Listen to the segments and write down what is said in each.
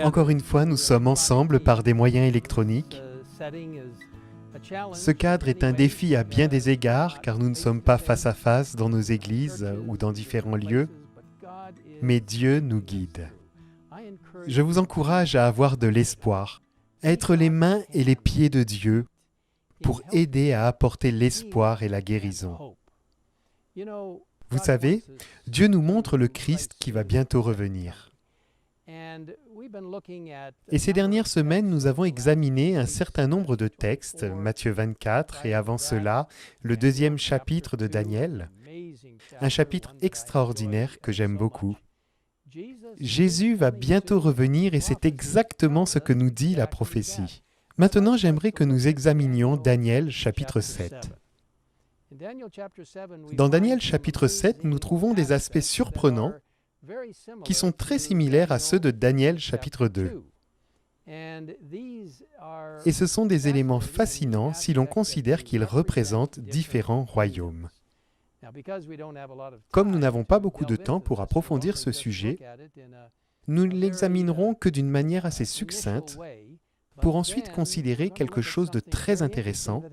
Encore une fois, nous sommes ensemble par des moyens électroniques. Ce cadre est un défi à bien des égards, car nous ne sommes pas face à face dans nos églises ou dans différents lieux, mais Dieu nous guide. Je vous encourage à avoir de l'espoir, à être les mains et les pieds de Dieu pour aider à apporter l'espoir et la guérison. Vous savez, Dieu nous montre le Christ qui va bientôt revenir. Et ces dernières semaines, nous avons examiné un certain nombre de textes, Matthieu 24 et avant cela, le 2e chapitre de Daniel, un chapitre extraordinaire que j'aime beaucoup. Jésus va bientôt revenir et c'est exactement ce que nous dit la prophétie. Maintenant, j'aimerais que nous examinions Daniel chapitre 7. Dans Daniel chapitre 7, nous trouvons des aspects surprenants qui sont très similaires à ceux de Daniel chapitre 2. Et ce sont des éléments fascinants si l'on considère qu'ils représentent différents royaumes. Comme nous n'avons pas beaucoup de temps pour approfondir ce sujet, nous ne l'examinerons que d'une manière assez succincte pour ensuite considérer quelque chose de très intéressant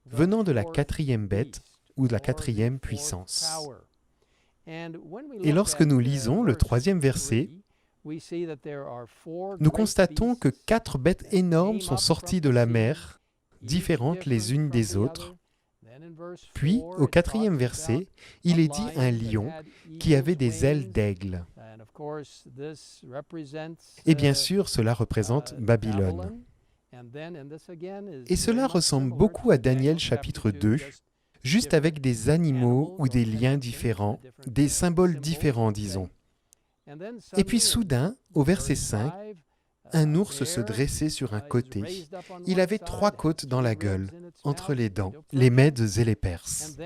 venant de la 4e bête ou de la 4e puissance. Et lorsque nous lisons le 3e verset, nous constatons que 4 bêtes énormes sont sorties de la mer, différentes les unes des autres. Puis, au 4e verset, il est dit un lion qui avait des ailes d'aigle. Et bien sûr, cela représente Babylone. Et cela ressemble beaucoup à Daniel chapitre 2, juste avec des animaux ou des liens différents, des symboles différents, disons. Et puis soudain, au verset 5, un ours se dressait sur un côté. Il avait 3 côtes dans la gueule, entre les dents, les Mèdes et les Perses.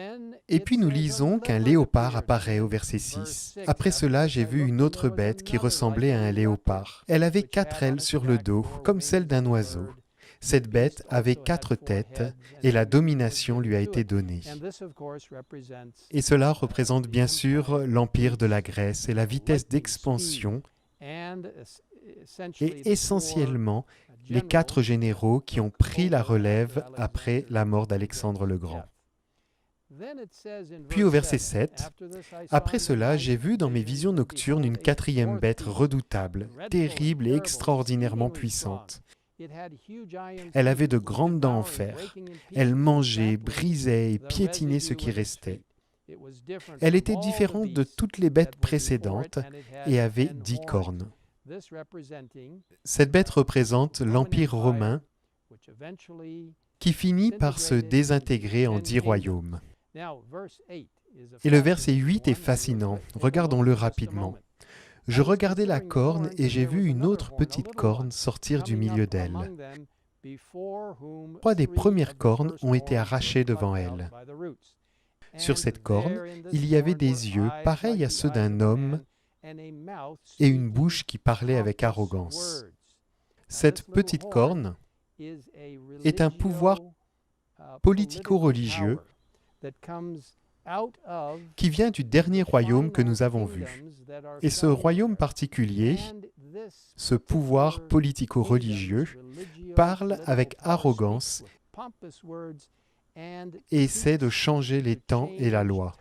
Et puis nous lisons qu'un léopard apparaît au verset 6. Après cela, j'ai vu une autre bête qui ressemblait à un léopard. Elle avait 4 ailes sur le dos, comme celle d'un oiseau. Cette bête avait 4 têtes et la domination lui a été donnée. Et cela représente bien sûr l'empire de la Grèce et la vitesse d'expansion et essentiellement les 4 généraux qui ont pris la relève après la mort d'Alexandre le Grand. Puis au verset 7, « Après cela, j'ai vu dans mes visions nocturnes une 4e bête redoutable, terrible et extraordinairement puissante. Elle avait de grandes dents en fer. Elle mangeait, brisait et piétinait ce qui restait. Elle était différente de toutes les bêtes précédentes et avait 10 cornes. » Cette bête représente l'Empire romain qui finit par se désintégrer en 10 royaumes. Et le verset 8 est fascinant. Regardons-le rapidement. Je regardais la corne et j'ai vu une autre petite corne sortir du milieu d'elle. 3 des premières cornes ont été arrachées devant elle. Sur cette corne, il y avait des yeux pareils à ceux d'un homme et une bouche qui parlait avec arrogance. Cette petite corne est un pouvoir politico-religieux qui vient du dernier royaume que nous avons vu. Et ce royaume particulier, ce pouvoir politico-religieux, parle avec arrogance et essaie de changer les temps et la loi.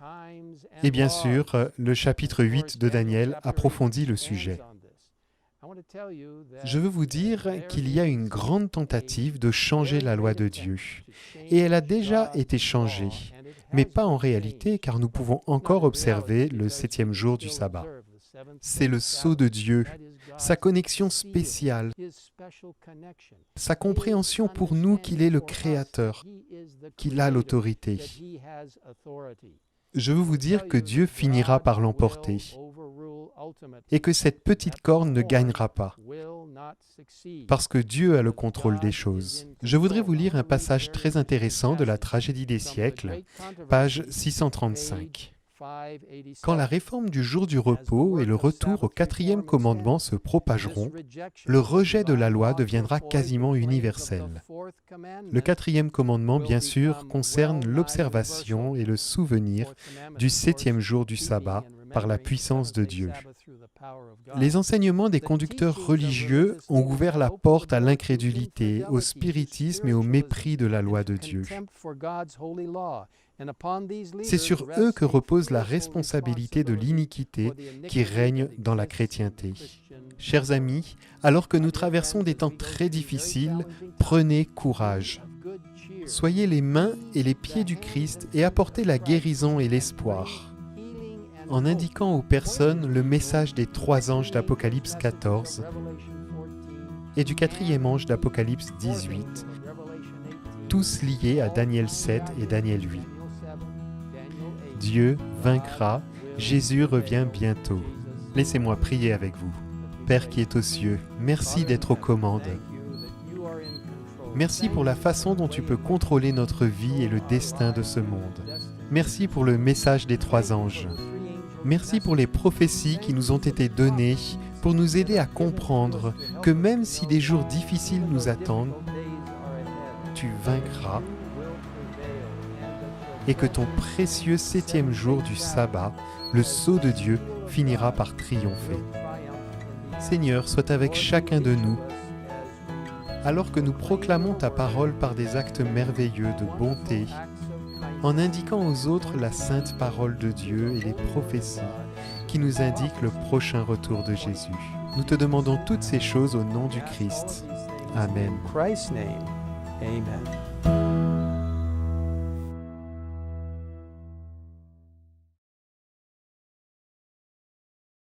Et bien sûr, le chapitre 8 de Daniel approfondit le sujet. Je veux vous dire qu'il y a une grande tentative de changer la loi de Dieu. Et elle a déjà été changée, mais pas en réalité, car nous pouvons encore observer le 7e jour du sabbat. C'est le sceau de Dieu, sa connexion spéciale, sa compréhension pour nous qu'il est le Créateur, qu'il a l'autorité. Je veux vous dire que Dieu finira par l'emporter et que cette petite corne ne gagnera pas, parce que Dieu a le contrôle des choses. Je voudrais vous lire un passage très intéressant de la Tragédie des siècles, page 635. Quand la réforme du jour du repos et le retour au 4e commandement se propageront, le rejet de la loi deviendra quasiment universel. Le 4e commandement, bien sûr, concerne l'observation et le souvenir du 7e jour du sabbat par la puissance de Dieu. Les enseignements des conducteurs religieux ont ouvert la porte à l'incrédulité, au spiritisme et au mépris de la loi de Dieu. C'est sur eux que repose la responsabilité de l'iniquité qui règne dans la chrétienté. Chers amis, alors que nous traversons des temps très difficiles, prenez courage. Soyez les mains et les pieds du Christ et apportez la guérison et l'espoir. En indiquant aux personnes le message des 3 anges d'Apocalypse 14 et du 4e ange d'Apocalypse 18, tous liés à Daniel 7 et Daniel 8. Dieu vaincra, Jésus revient bientôt. Laissez-moi prier avec vous. Père qui est aux cieux, merci d'être aux commandes. Merci pour la façon dont tu peux contrôler notre vie et le destin de ce monde. Merci pour le message des 3 anges. Merci pour les prophéties qui nous ont été données pour nous aider à comprendre que même si des jours difficiles nous attendent, tu vaincras et que ton précieux 7e jour du sabbat, le sceau de Dieu, finira par triompher. Seigneur, sois avec chacun de nous, alors que nous proclamons ta parole par des actes merveilleux de bonté, en indiquant aux autres la sainte parole de Dieu et les prophéties qui nous indiquent le prochain retour de Jésus. Nous te demandons toutes ces choses au nom du Christ. Amen. Amen.